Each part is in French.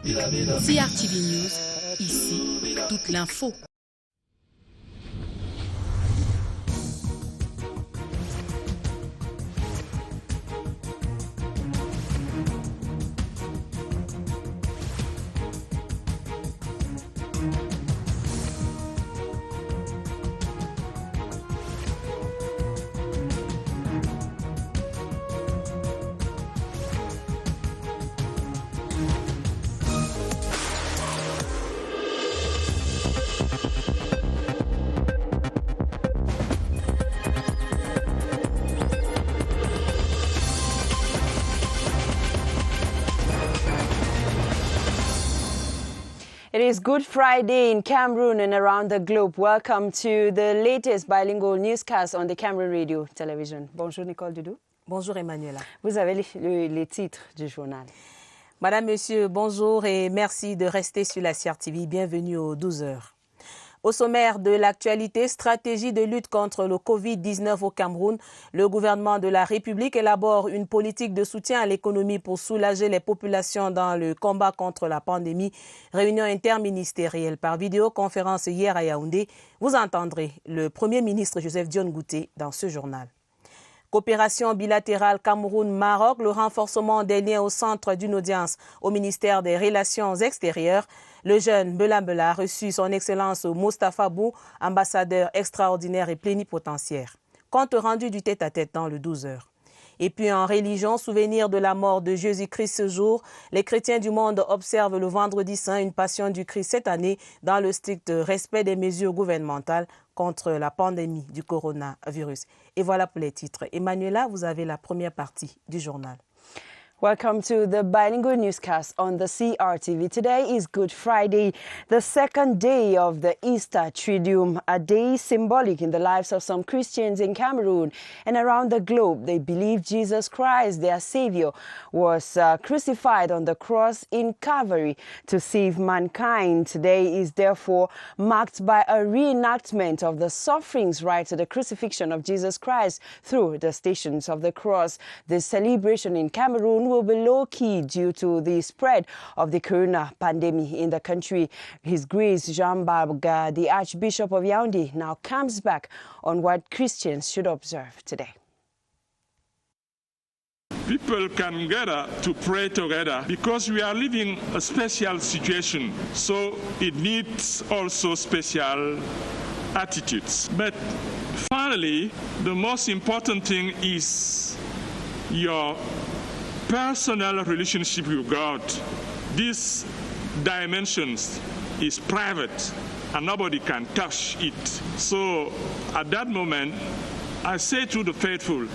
CRTV News, ici, toute l'info. It is Good Friday in Cameroon and around the globe. Welcome to the latest bilingual newscast on the Cameroon Radio Television. Bonjour Nicole Doudou. Bonjour Emmanuela. Vous avez les titres du journal. Madame, Monsieur, bonjour et merci de rester sur la CRTV. Bienvenue aux 12 heures. Au sommaire de l'actualité, stratégie de lutte contre le Covid-19 au Cameroun, le gouvernement de la République élabore une politique de soutien à l'économie pour soulager les populations dans le combat contre la pandémie. Réunion interministérielle par vidéoconférence hier à Yaoundé. Vous entendrez le Premier ministre Joseph Dion Ngouté dans ce journal. Coopération bilatérale Cameroun-Maroc, le renforcement des liens au centre d'une audience au ministère des Relations extérieures. Le jeune Bela a reçu son Excellence Moustapha Bou, ambassadeur extraordinaire et plénipotentiaire. Compte rendu du tête-à-tête dans le 12 heures. Et puis en religion, souvenir de la mort de Jésus-Christ ce jour, les chrétiens du monde observent le Vendredi Saint, une passion du Christ cette année dans le strict respect des mesures gouvernementales contre la pandémie du coronavirus. Et voilà pour les titres. Emmanuela, vous avez la première partie du journal. Welcome to the bilingual newscast on the CRTV. Today is Good Friday, the second day of the Easter Triduum, a day symbolic in the lives of some Christians in Cameroon and around the globe. They believe Jesus Christ, their Savior, was crucified on the cross in Calvary to save mankind. Today is therefore marked by a reenactment of the sufferings right to the crucifixion of Jesus Christ through the Stations of the Cross. This celebration in Cameroon will be low-key due to the spread of the corona pandemic in the country. His Grace Jean Barga, the Archbishop of Yaoundé, now comes back on what Christians should observe today. People can gather to pray together because we are living a special situation, so it needs also special attitudes. But finally, the most important thing is your personal relationship with God. This dimensions is private and nobody can touch it. So at that moment, I say to the faithful,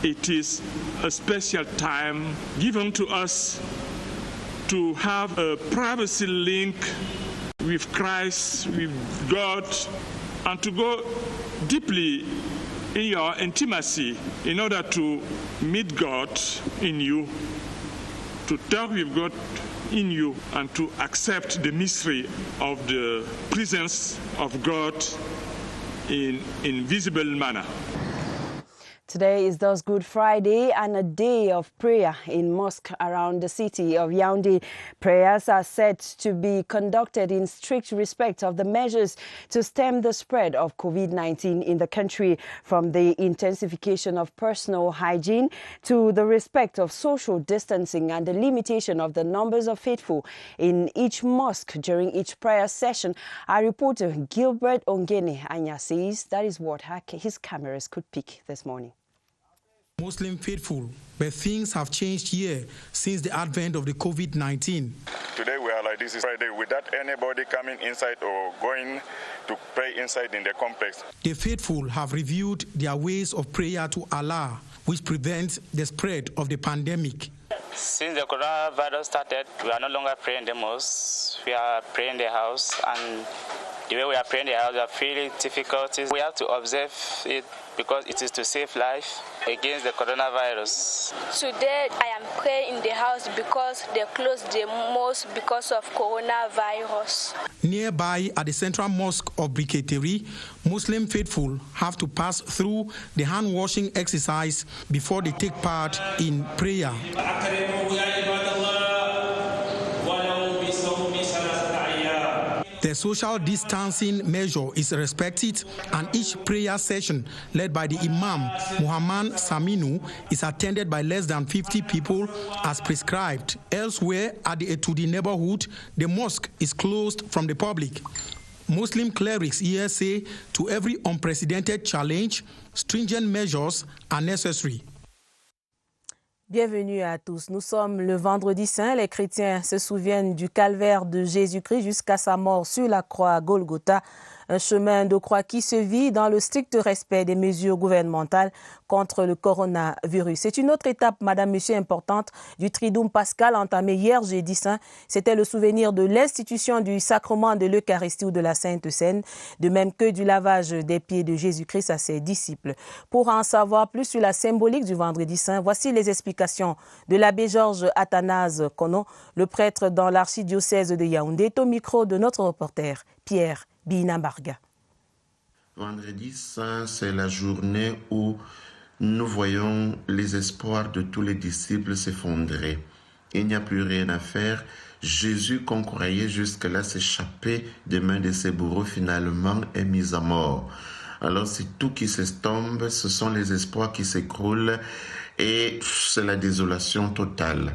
it is a special time given to us to have a privacy link with Christ, with God, and to go deeply in your intimacy in order to meet God in you, to talk with God in you, and to accept the mystery of the presence of God in invisible manner. Today is thus Good Friday and a day of prayer in mosque around the city of Yaoundé. Prayers are said to be conducted in strict respect of the measures to stem the spread of COVID-19 in the country, from the intensification of personal hygiene to the respect of social distancing and the limitation of the numbers of faithful in each mosque during each prayer session. Our reporter Gilbert Ongene Anya says that is what his cameras could pick this morning. Muslim faithful, but things have changed here since the advent of the COVID-19. Today we are like this is Friday without anybody coming inside or going to pray inside in the complex. The faithful have reviewed their ways of prayer to Allah, which prevents the spread of the pandemic. Since the coronavirus started, we are no longer praying in the mosque. We are praying in the house, and the way we are praying in the house, we are feeling difficulties. We have to observe it because it is to save life against the coronavirus. Today I am praying in the house because they closed the mosque because of coronavirus. Nearby at the Central Mosque of Briketeri, Muslim faithful have to pass through the hand-washing exercise before they take part in prayer. The social distancing measure is respected, and each prayer session led by the Imam Muhammad Saminu is attended by less than 50 people as prescribed. Elsewhere at the Etudi neighborhood, the mosque is closed from the public. Muslim clerics here say to every unprecedented challenge, stringent measures are necessary. Bienvenue à tous. Nous sommes le Vendredi Saint. Les chrétiens se souviennent du calvaire de Jésus-Christ jusqu'à sa mort sur la croix à Golgotha. Un chemin de croix qui se vit dans le strict respect des mesures gouvernementales contre le coronavirus. C'est une autre étape, madame, monsieur, importante du Triduum pascal entamé hier jeudi saint. C'était le souvenir de l'institution du sacrement de l'Eucharistie ou de la Sainte Seine, de même que du lavage des pieds de Jésus-Christ à ses disciples. Pour en savoir plus sur la symbolique du Vendredi Saint, voici les explications de l'abbé Georges Athanase Kono, le prêtre dans l'archidiocèse de Yaoundé, au micro de notre reporter Pierre Binambarga. Vendredi Saint, c'est la journée où nous voyons les espoirs de tous les disciples s'effondrer. Il n'y a plus rien à faire. Jésus, qu'on croyait jusque-là s'échapper des mains de ses bourreaux, finalement est mis à mort. Alors c'est tout qui s'estompe, ce sont les espoirs qui s'écroulent et c'est la désolation totale.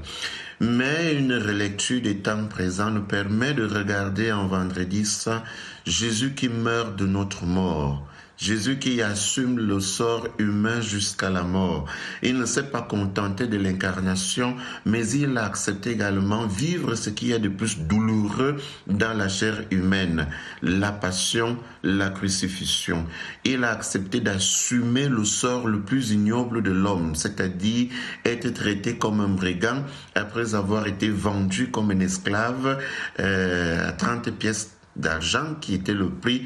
Mais une relecture des temps présents nous permet de regarder en Vendredi Saint Jésus qui meurt de notre mort. Jésus qui assume le sort humain jusqu'à la mort. Il ne s'est pas contenté de l'incarnation, mais il a accepté également vivre ce qu'il y a de plus douloureux dans la chair humaine, la passion, la crucifixion. Il a accepté d'assumer le sort le plus ignoble de l'homme, c'est-à-dire être traité comme un brigand après avoir été vendu comme un esclave à 30 pièces d'argent qui était le prix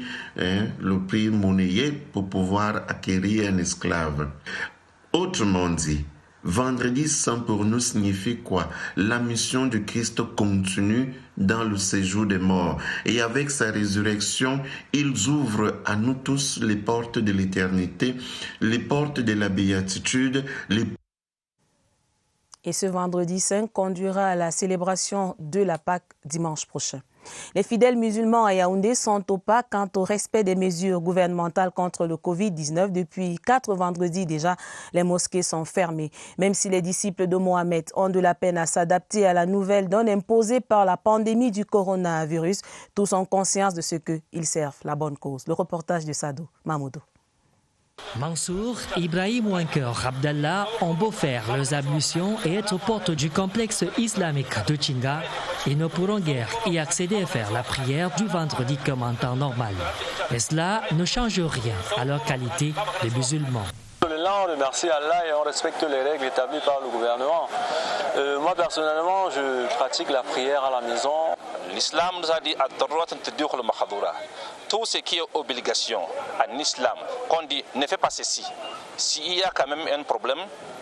monnayé pour pouvoir acquérir un esclave. Autrement dit, Vendredi Saint pour nous signifie quoi? La mission de Christ continue dans le séjour des morts. Et avec sa résurrection, il ouvre à nous tous les portes de l'éternité, les portes de la béatitude, Et ce Vendredi Saint conduira à la célébration de la Pâque dimanche prochain. Les fidèles musulmans à Yaoundé sont opaques quant au respect des mesures gouvernementales contre le Covid-19. Depuis 4 vendredis déjà, les mosquées sont fermées. Même si les disciples de Mohamed ont de la peine à s'adapter à la nouvelle donne imposée par la pandémie du coronavirus, tous ont conscience de ce qu'ils servent la bonne cause. Le reportage de Sado Mamoudou. Mansour, Ibrahim ou encore Abdallah ont beau faire leurs ablutions et être porte du complexe islamique de Chinga, ils ne pourront guère y accéder et faire la prière du vendredi comme en temps normal. Et cela ne change rien à leur qualité de musulmans. Là, on remercie Allah et on respecte les règles établies par le gouvernement. Moi, personnellement, je pratique la prière à la maison. L'islam nous a dit tout ce qui est obligation en islam, qu'on dit ne fais pas ceci. S'il y a quand même un problème,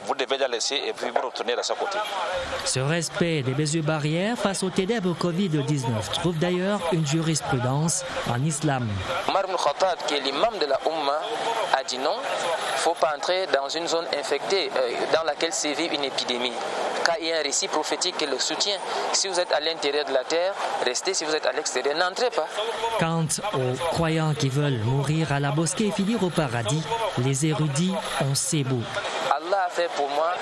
vous devez la laisser et puis vous retourner à sa côté. Ce respect des mesures barrières face au ténèbres Covid-19 trouve d'ailleurs une jurisprudence en islam. Omar ibn Khattab, qui est l'imam de la Ummah, a dit non, il ne faut pas entrer dans une zone infectée dans laquelle sévit une épidémie. Car il y a un récit prophétique qui le soutient. Si vous êtes à l'intérieur de la terre, restez. Si vous êtes à l'extérieur, n'entrez pas. Quant aux croyants qui veulent mourir à la mosquée et finir au paradis, les érudits ont ces mots. Allah a fait pour moi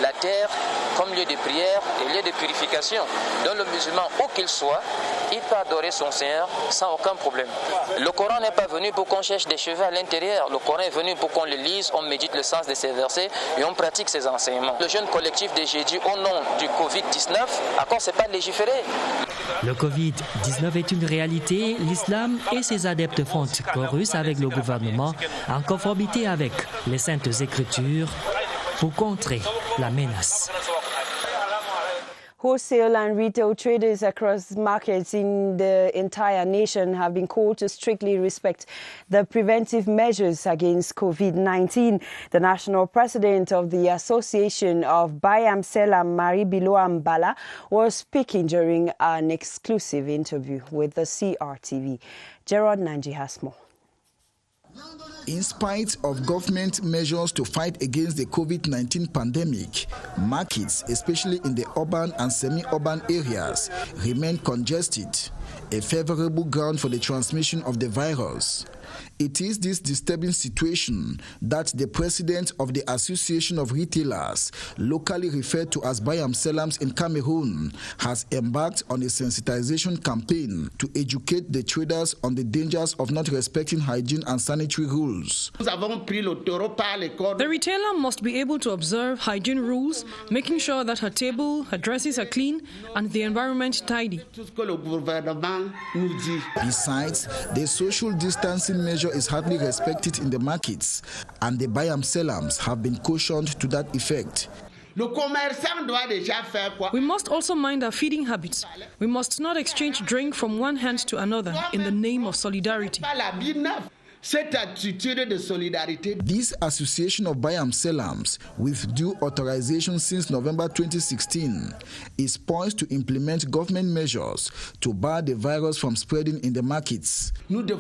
la terre comme lieu de prière et lieu de purification. Donc le musulman, où qu'il soit, il peut adorer son Seigneur sans aucun problème. Le Coran n'est pas venu pour qu'on cherche des cheveux à l'intérieur. Le Coran est venu pour qu'on le lise, on médite le sens de ses versets et on pratique ses enseignements. Le jeûne collectif de jeudi au nom du Covid-19, à quoi c'est pas légiféré? Le Covid-19 est une réalité. L'islam et ses adeptes font chorus avec le gouvernement en conformité avec les saintes écritures pour contrer la menace. Wholesale and retail traders across markets in the entire nation have been called to strictly respect the preventive measures against COVID-19. The national president of the Association of Bayam Selam Maribiloam Bala was speaking during an exclusive interview with the CRTV. Gerard Nanji has more. In spite of government measures to fight against the COVID-19 pandemic, markets, especially in the urban and semi-urban areas, remain congested. a favorable ground for the transmission of the virus. It is this disturbing situation that the president of the Association of Retailers, locally referred to as Bayam Selams in Cameroon, has embarked on a sensitization campaign to educate the traders on the dangers of not respecting hygiene and sanitary rules. The retailer must be able to observe hygiene rules, making sure that her table, her dresses are clean, and the environment tidy. Besides, the social distancing measure is hardly respected in the markets, and the Bayam Selams have been cautioned to that effect. We must also mind our feeding habits. We must not exchange drink from one hand to another in the name of solidarity. This association of Bayam Selams, with due authorization since November 2016, is poised to implement government measures to bar the virus from spreading in the markets. We need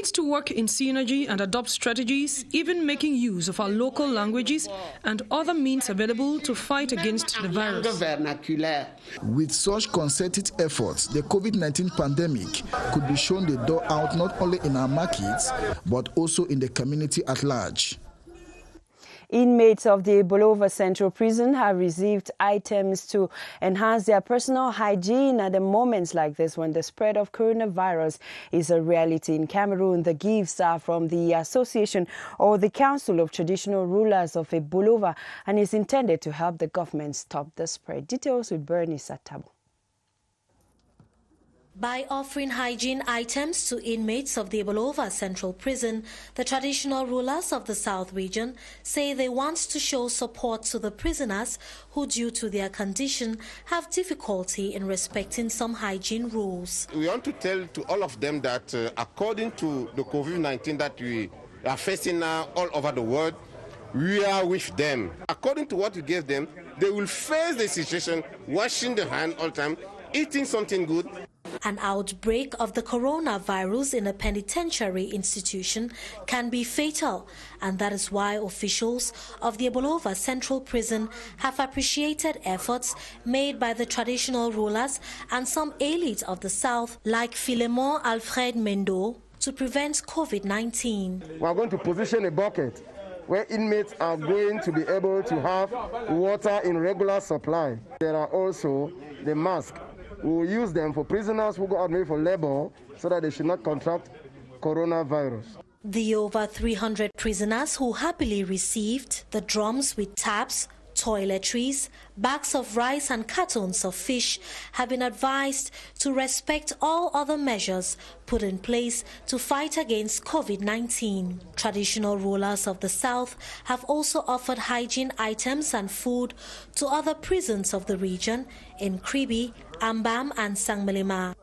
to work in synergy and adopt strategies, even making use of our local languages and other means available to fight against the virus. With such concerted efforts, the COVID-19 pandemic could be shown the door out not only in our markets, but also in the community at large. Inmates of the Bolova Central Prison have received items to enhance their personal hygiene at moments like this when the spread of coronavirus is a reality in Cameroon. The gifts are from the Association or the Council of Traditional Rulers of Bolova and is intended to help the government stop the spread. Details with Bernie Satabo. By offering hygiene items to inmates of the Bolova Central Prison, the traditional rulers of the South region say they want to show support to the prisoners who, due to their condition, have difficulty in respecting some hygiene rules. We want to tell to all of them that according to the COVID-19 that we are facing now all over the world, we are with them. According to what we gave them, they will face the situation, washing their hands all the time, eating something good. An outbreak of the coronavirus in a penitentiary institution can be fatal, and that is why officials of the Bolova Central Prison have appreciated efforts made by the traditional rulers and some elites of the South, like Philemon Alfred Mendo, to prevent COVID-19. We are going to position a bucket where inmates are going to be able to have water in regular supply. There are also the masks. We will use them for prisoners who go out maybe for labor so that they should not contract coronavirus. The over 300 prisoners who happily received the drums with taps, toiletries, bags of rice and cartons of fish have been advised to respect all other measures put in place to fight against COVID-19. Traditional rulers of the South have also offered hygiene items and food to other prisons of the region in Kribi, Ambam and Sangmelima.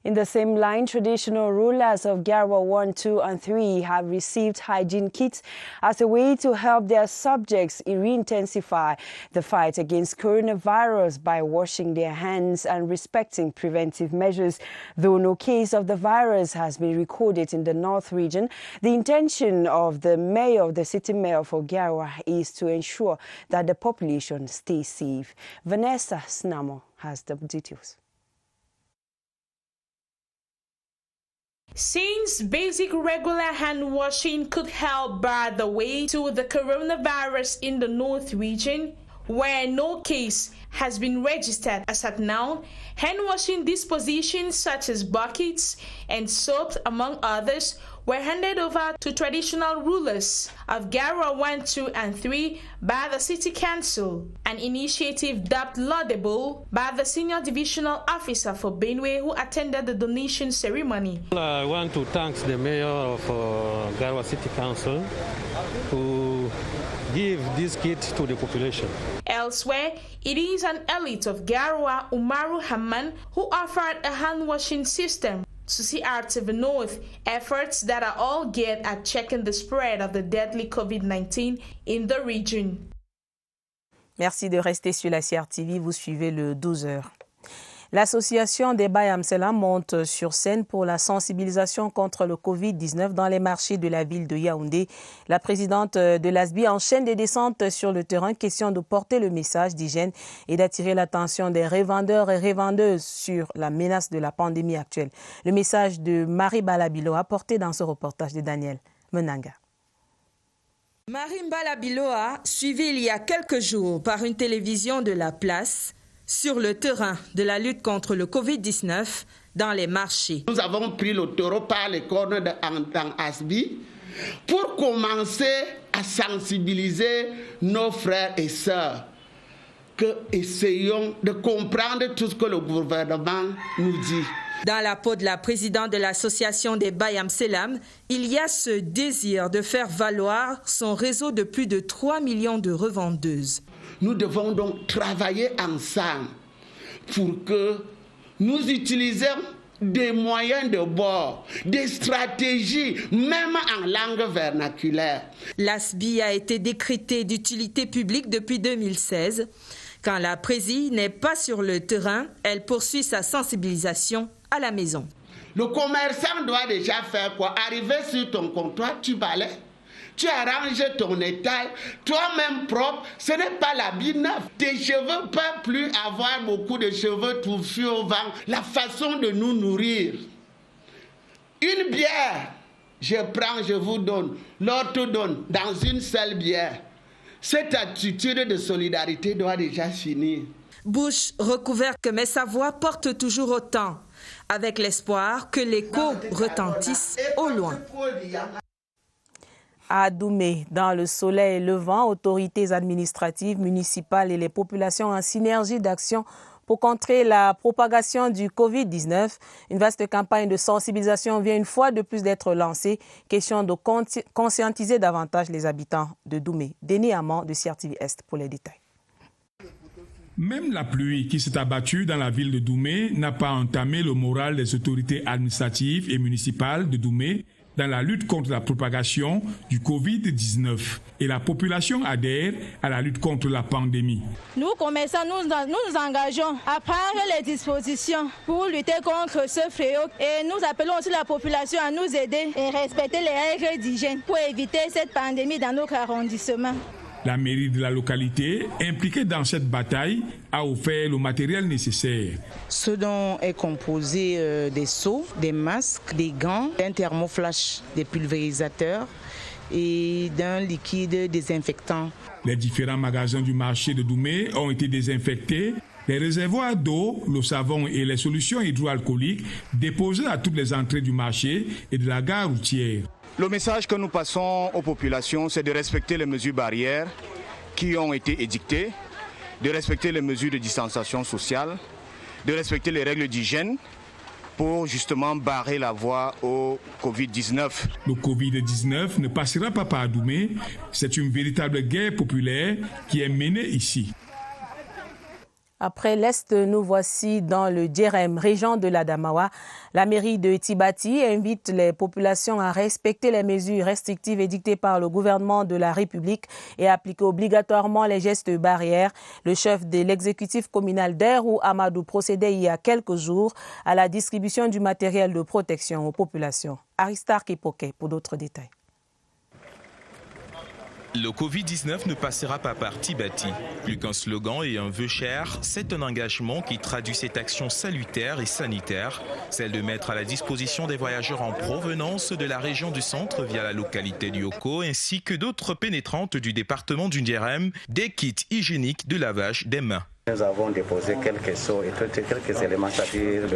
In the same line, traditional rulers of Garwa 1, 2 and 3 have received hygiene kits as a way to help their subjects re-intensify the fight against coronavirus by washing their hands and respecting preventive measures. Though no case of the virus has been recorded in the North region, the intention of the city mayor for Garwa is to ensure that the population stays safe. Vanessa Snamo has the details. Since basic regular hand washing could help bar the way to the coronavirus in the North region, where no case has been registered as at now, hand washing dispositions such as buckets and soaps, among others, were handed over to traditional rulers of Garwa 1, 2 and 3 by the City Council, an initiative dubbed laudable by the Senior Divisional Officer for Benue who attended the donation ceremony. I want to thank the Mayor of Garwa City Council who give this kit to the population. Elsewhere, it is an elite of Garwa, Umaru Hamman, who offered a hand-washing system to CRTV North, efforts that are all geared at checking the spread of the deadly COVID-19 in the region. Merci de rester sur la CRTV, vous suivez le 12h. L'association des Bayamsela monte sur scène pour la sensibilisation contre le Covid-19 dans les marchés de la ville de Yaoundé. La présidente de l'ASBI enchaîne des descentes sur le terrain, question de porter le message d'hygiène et d'attirer l'attention des revendeurs et revendeuses sur la menace de la pandémie actuelle. Le message de Marie Balabiloa porté dans ce reportage de Daniel Menanga. Marie Balabiloa, suivie il y a quelques jours par une télévision de la place, sur le terrain de la lutte contre le Covid-19 dans les marchés. Nous avons pris le taureau par les cornes dans Asbi pour commencer à sensibiliser nos frères et sœurs, que essayons de comprendre tout ce que le gouvernement nous dit. Dans la peau de la présidente de l'association des Bayamselam, il y a ce désir de faire valoir son réseau de plus de 3 millions de revendeuses. Nous devons donc travailler ensemble pour que nous utilisions des moyens de bord, des stratégies, même en langue vernaculaire. L'ASBI a été décrétée d'utilité publique depuis 2016. Quand la présidente n'est pas sur le terrain, elle poursuit sa sensibilisation à la maison. Le commerçant doit déjà faire quoi? Arriver sur ton comptoir, tu balais, tu arranges ton étal, toi-même propre, ce n'est pas l'habit neuf. Tes cheveux ne peuvent plus avoir beaucoup de cheveux touffus au vent. La façon de nous nourrir. Une bière, je prends, je vous donne, l'autre donne, dans une seule bière. Cette attitude de solidarité doit déjà finir. Bouche recouverte, mais sa voix porte toujours autant, avec l'espoir que l'écho retentisse au loin. À Doumé, dans le soleil levant, autorités administratives, municipales et les populations en synergie d'action pour contrer la propagation du Covid-19. Une vaste campagne de sensibilisation vient une fois de plus d'être lancée. Question de conscientiser davantage les habitants de Doumé. Denis Amand de CRTV Est pour les détails. Même la pluie qui s'est abattue dans la ville de Doumé n'a pas entamé le moral des autorités administratives et municipales de Doumé dans la lutte contre la propagation du Covid-19. Et la population adhère à la lutte contre la pandémie. Nous, commerçants, nous engageons à prendre les dispositions pour lutter contre ce fléau. Et nous appelons aussi la population à nous aider et respecter les règles d'hygiène pour éviter cette pandémie dans notre arrondissement. La mairie de la localité, impliquée dans cette bataille, a offert le matériel nécessaire. Ce dont est composé des seaux, des masques, des gants, d'un thermoflash, des pulvérisateurs et d'un liquide désinfectant. Les différents magasins du marché de Doumé ont été désinfectés. Les réservoirs d'eau, le savon et les solutions hydroalcooliques déposés à toutes les entrées du marché et de la gare routière. Le message que nous passons aux populations, c'est de respecter les mesures barrières qui ont été édictées, de respecter les mesures de distanciation sociale, de respecter les règles d'hygiène pour justement barrer la voie au Covid-19. Le Covid-19 ne passera pas par Doumé. C'est une véritable guerre populaire qui est menée ici. Après l'Est, nous voici dans le Djerem, région de l'Adamawa. La mairie de Tibati invite les populations à respecter les mesures restrictives édictées par le gouvernement de la République et appliquer obligatoirement les gestes barrières. Le chef de l'exécutif communal d'Erou, Amadou, procédait il y a quelques jours à la distribution du matériel de protection aux populations. Aristar Kipoke pour d'autres détails. Le Covid-19 ne passera pas par Tibati. Plus qu'un slogan et un vœu cher, c'est un engagement qui traduit cette action salutaire et sanitaire, celle de mettre à la disposition des voyageurs en provenance de la région du centre via la localité du Oko ainsi que d'autres pénétrantes du département du Djerem, des kits hygiéniques de lavage des mains. Nous avons déposé quelques seaux et quelques éléments, c'est-à-dire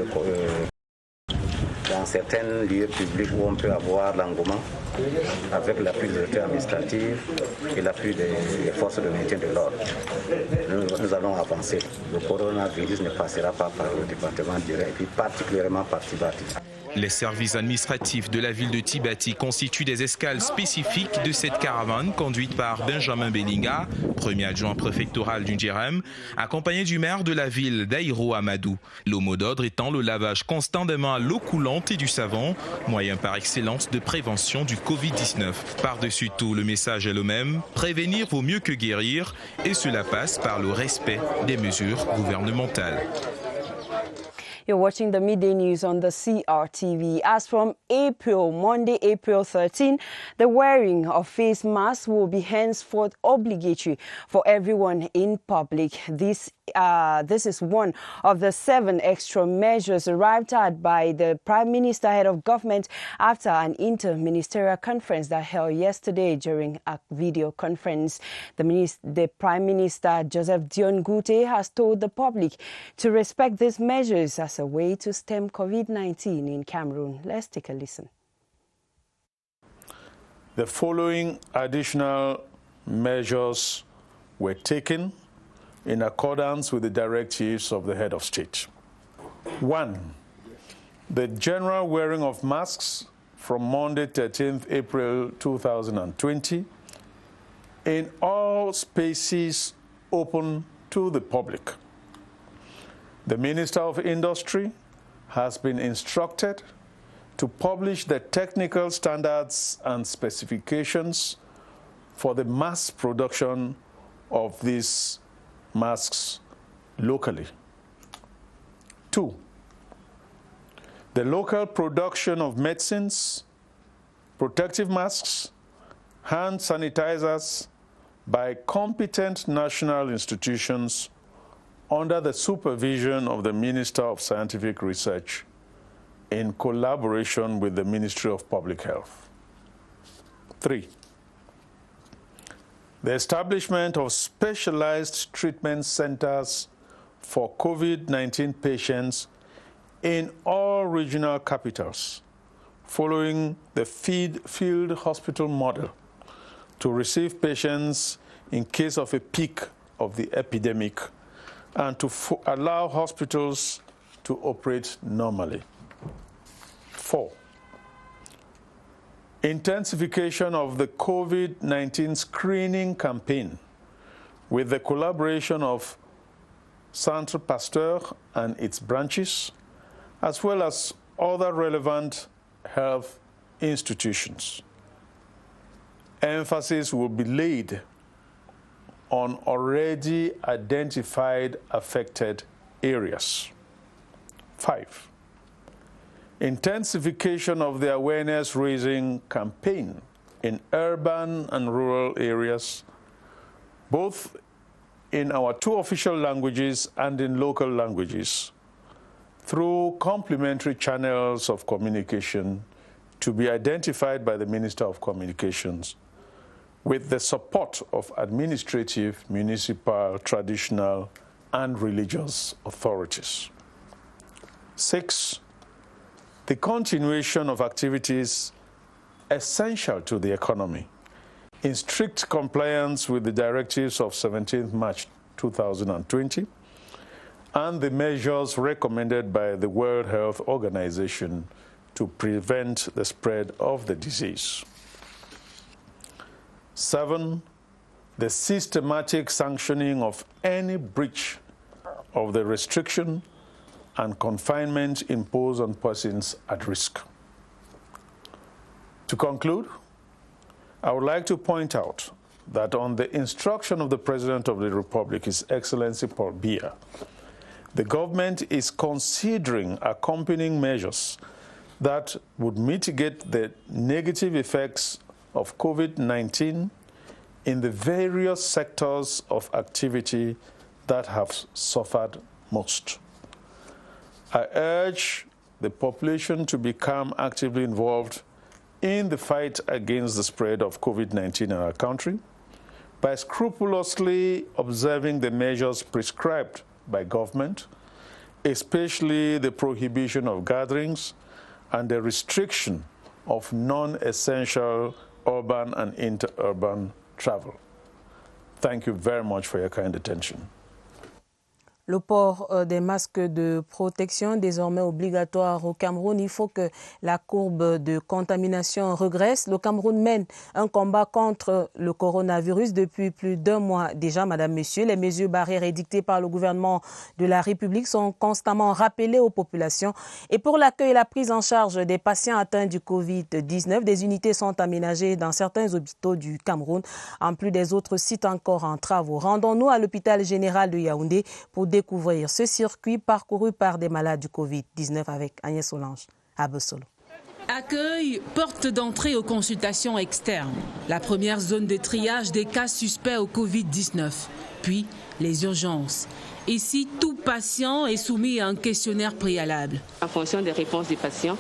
dans certains lieux publics où on peut avoir l'engouement avec l'appui des autorités administratives et l'appui des forces de maintien de l'ordre. Nous allons avancer. Le coronavirus ne passera pas par le département du Djerem et puis particulièrement par Tibati. Les services administratifs de la ville de Tibati constituent des escales spécifiques de cette caravane conduite par Benjamin Belinga, premier adjoint préfectoral du Djerem, accompagné du maire de la ville d'Aïro Amadou. Le mot d'ordre étant le lavage constant des mains à l'eau coulante et du savon, moyen par excellence de prévention du Covid-19. Par-dessus tout, le message est le même, prévenir vaut mieux que guérir, et cela passe par le respect des mesures gouvernementales. You're watching the midday news on the CRTV. As from Monday, April 13, the wearing of face masks will be henceforth obligatory for everyone in public. This is one of the 7 extra measures arrived at by the Prime Minister, head of government, after an inter-ministerial conference that held yesterday during a video conference. The Prime Minister, Joseph Dion Gute, has told the public to respect these measures as a way to stem COVID-19 in Cameroon. Let's take a listen. The following additional measures were taken in accordance with the directives of the head of state. 1. The general wearing of masks from Monday, 13th April 2020 in all spaces open to the public. The Minister of Industry has been instructed to publish the technical standards and specifications for the mass production of these masks locally. 2. The local production of medicines, protective masks, hand sanitizers by competent national institutions under the supervision of the Minister of Scientific Research in collaboration with the Ministry of Public Health. 3. The establishment of specialized treatment centers for COVID-19 patients in all regional capitals, following the field hospital model, to receive patients in case of a peak of the epidemic and to allow hospitals to operate normally. 4. Intensification of the COVID-19 screening campaign with the collaboration of Centre Pasteur and its branches, as well as other relevant health institutions. Emphasis will be laid on already identified affected areas. 5. Intensification of the awareness-raising campaign in urban and rural areas, both in our 2 official languages and in local languages, through complementary channels of communication to be identified by the Minister of Communications, with the support of administrative, municipal, traditional, and religious authorities. 6. The continuation of activities essential to the economy in strict compliance with the directives of 17th March 2020 and the measures recommended by the World Health Organization to prevent the spread of the disease. 7. The systematic sanctioning of any breach of the restriction and confinement imposed on persons at risk. To conclude, I would like to point out that on the instruction of the President of the Republic, His Excellency Paul Biya, the government is considering accompanying measures that would mitigate the negative effects of COVID-19 in the various sectors of activity that have suffered most. I urge the population to become actively involved in the fight against the spread of COVID-19 in our country by scrupulously observing the measures prescribed by government, especially the prohibition of gatherings and the restriction of non-essential urban and interurban travel. Thank you very much for your kind attention. Le port des masques de protection désormais obligatoire au Cameroun. Il faut que la courbe de contamination regresse. Le Cameroun mène un combat contre le coronavirus depuis plus d'1 mois déjà, Madame, Monsieur. Les mesures barrières édictées par le gouvernement de la République sont constamment rappelées aux populations. Et pour l'accueil et la prise en charge des patients atteints du Covid-19, des unités sont aménagées dans certains hôpitaux du Cameroun, en plus des autres sites encore en travaux. Rendons-nous à l'hôpital général de Yaoundé pour découvrir ce circuit parcouru par des malades du Covid-19 avec Agnès Solange à Bessolo. Accueil, porte d'entrée aux consultations externes. La première zone de triage des cas suspects au Covid-19. Puis les urgences. Ici, tout patient est soumis à un questionnaire préalable. En fonction des réponses du patient,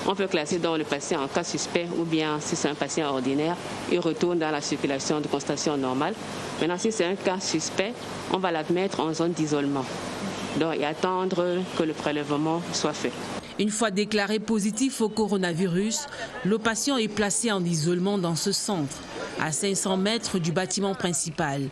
on peut classer dans le patient en cas suspect ou bien si c'est un patient ordinaire, il retourne dans la circulation de constatation normale. Maintenant, si c'est un cas suspect, on va l'admettre en zone d'isolement. Donc, et attendre que le prélèvement soit fait. Une fois déclaré positif au coronavirus, le patient est placé en isolement dans ce centre, à 500 mètres du bâtiment principal.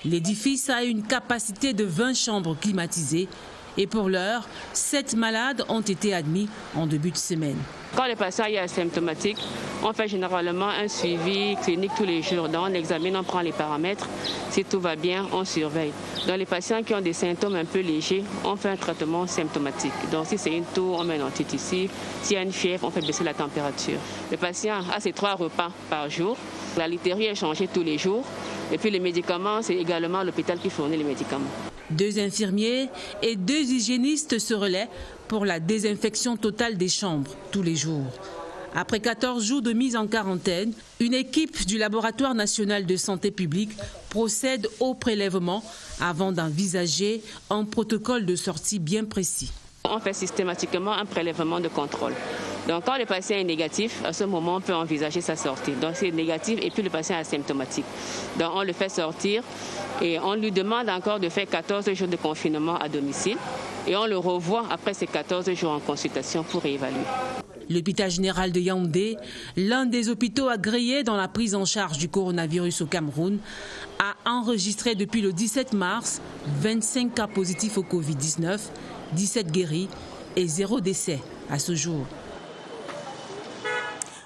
L'édifice a une capacité de 20 chambres climatisées et pour l'heure, 7 malades ont été admis en début de semaine. Quand le patient est asymptomatique, on fait généralement un suivi clinique tous les jours. Donc on examine, on prend les paramètres. Si tout va bien, on surveille. Dans les patients qui ont des symptômes un peu légers, on fait un traitement symptomatique. Donc si c'est une toux, on met un antitussi. S'il y a une fièvre, on fait baisser la température. Le patient a ses 3 repas par jour. La literie est changée tous les jours. Et puis les médicaments, c'est également l'hôpital qui fournit les médicaments. 2 infirmiers et 2 hygiénistes se relaient pour la désinfection totale des chambres tous les jours. Après 14 jours de mise en quarantaine, une équipe du Laboratoire national de santé publique procède au prélèvement avant d'envisager un protocole de sortie bien précis. On fait systématiquement un prélèvement de contrôle. Donc quand le patient est négatif, à ce moment on peut envisager sa sortie. Donc c'est négatif et puis le patient est asymptomatique. Donc on le fait sortir et on lui demande encore de faire 14 jours de confinement à domicile et on le revoit après ces 14 jours en consultation pour réévaluer. L'hôpital général de Yaoundé, l'un des hôpitaux agréés dans la prise en charge du coronavirus au Cameroun, a enregistré depuis le 17 mars 25 cas positifs au Covid-19, 17 guéris et 0 décès à ce jour.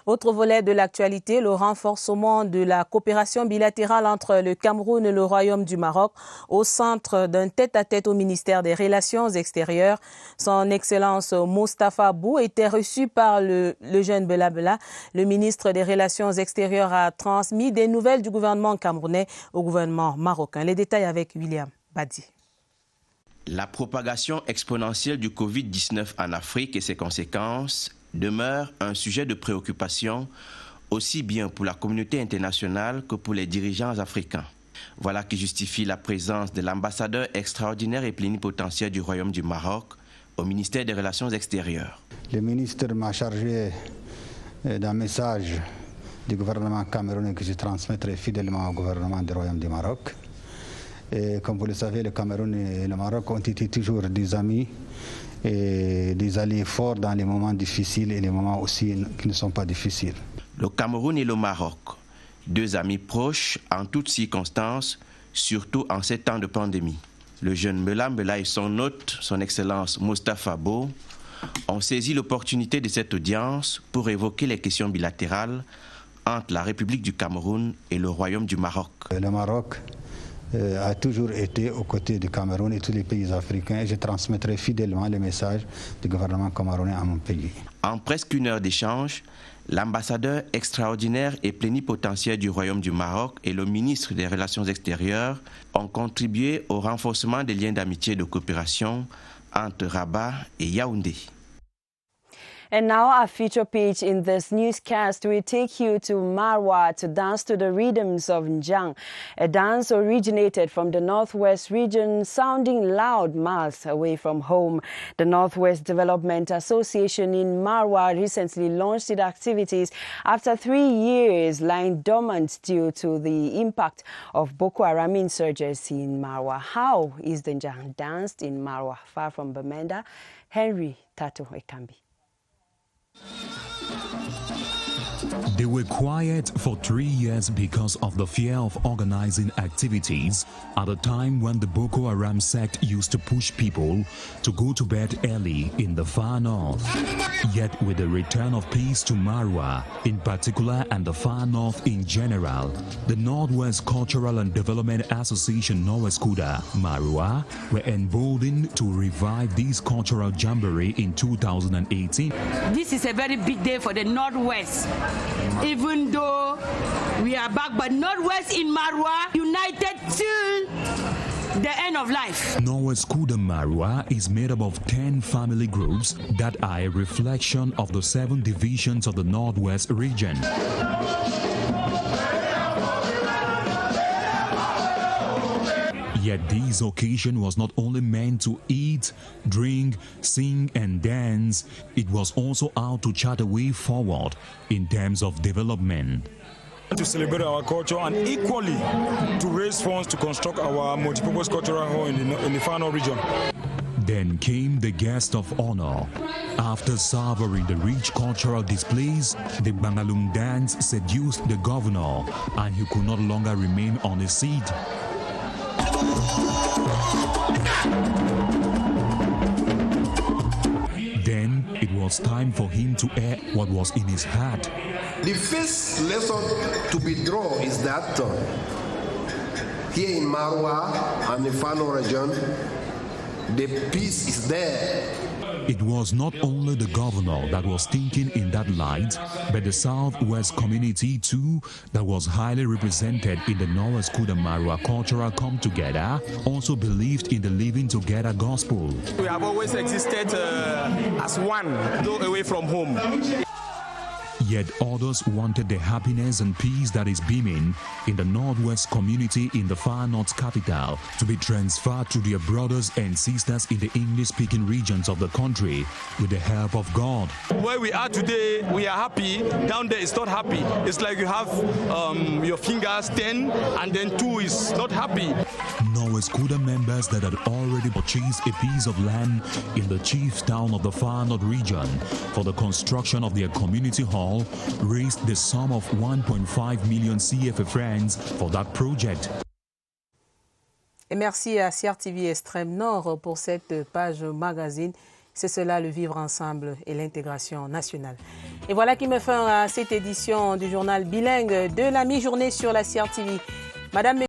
Autre volet de l'actualité, le renforcement de la coopération bilatérale entre le Cameroun et le Royaume du Maroc au centre d'un tête-à-tête au ministère des Relations extérieures. Son Excellence Moustapha Bou était reçu par le jeune Bela Bela. Le ministre des Relations extérieures a transmis des nouvelles du gouvernement camerounais au gouvernement marocain. Les détails avec William Badi. La propagation exponentielle du Covid-19 en Afrique et ses conséquences demeure un sujet de préoccupation aussi bien pour la communauté internationale que pour les dirigeants africains. Voilà qui justifie la présence de l'ambassadeur extraordinaire et plénipotentiaire du Royaume du Maroc au ministère des Relations extérieures. Le ministre m'a chargé d'un message du gouvernement camerounais que je transmettrai fidèlement au gouvernement du Royaume du Maroc. Et comme vous le savez, le Cameroun et le Maroc ont été toujours des amis et des alliés forts dans les moments difficiles et les moments aussi qui ne sont pas difficiles. Le Cameroun et le Maroc, 2 amis proches en toutes circonstances, surtout en ces temps de pandémie. Le jeune Bela Bela et son hôte, son Excellence Moustapha Bou, ont saisi l'opportunité de cette audience pour évoquer les questions bilatérales entre la République du Cameroun et le Royaume du Maroc. Le Maroc a toujours été aux côtés du Cameroun et tous les pays africains et je transmettrai fidèlement les messages du gouvernement camerounais à mon pays. En presque 1 heure d'échange, l'ambassadeur extraordinaire et plénipotentiaire du Royaume du Maroc et le ministre des Relations extérieures ont contribué au renforcement des liens d'amitié et de coopération entre Rabat et Yaoundé. And now our feature page in this newscast, we take you to Marwa to dance to the rhythms of Njang, a dance originated from the Northwest region, sounding loud miles away from home. The Northwest Development Association in Marwa recently launched its activities after 3 years lying dormant due to the impact of Boko Haram insurgency in Marwa. How is the Njang danced in Marwa, far from Bamenda? Henry Tato Ekambi. They were quiet for 3 years because of the fear of organizing activities at a time when the Boko Haram sect used to push people to go to bed early in the far north. Yet with the return of peace to Marwa in particular and the far north in general, the Northwest Cultural and Development Association Norwescuda Marwa were emboldened to revive this cultural jamboree in 2018. This is a very big day for the Northwest. Even though we are back, but Northwest in Marwa, united till the end of life. Norway's Kuda Marua is made up of 10 family groups that are a reflection of the 7 divisions of the Northwest region. Yet this occasion was not only meant to eat, drink, sing and dance, it was also out to chart a way forward in terms of development. To celebrate our culture and equally to raise funds to construct our multipurpose cultural hall in the Far North region. Then came the guest of honor. After savoring the rich cultural displays, the Bangalum dance seduced the governor and he could not longer remain on his seat. Then it was time for him to air what was in his heart. The first lesson to be drawn is that here in Marua and the Far North region, the peace is there. It was not only the governor that was thinking in that light, but the Southwest community too, that was highly represented in the Norwest Kuda Marua cultural come together, also believed in the living together gospel. We have always existed as one, though away from home. Yet others wanted the happiness and peace that is beaming in the Northwest community in the Far North capital to be transferred to their brothers and sisters in the English-speaking regions of the country with the help of God. Where we are today, we are happy. Down there, it's not happy. It's like you have your fingers 10 and then 2 is not happy. Norwest Kuda members that had already purchased a piece of land in the chief town of the Far North region for the construction of their community hall raised the sum of 1.5 million CFA francs for that project. Et merci à CRTV Extrême Nord pour cette page magazine. C'est cela le vivre ensemble et l'intégration nationale. Et voilà qui met fin à cette édition du journal bilingue de la mi-journée sur la CRTV. Madame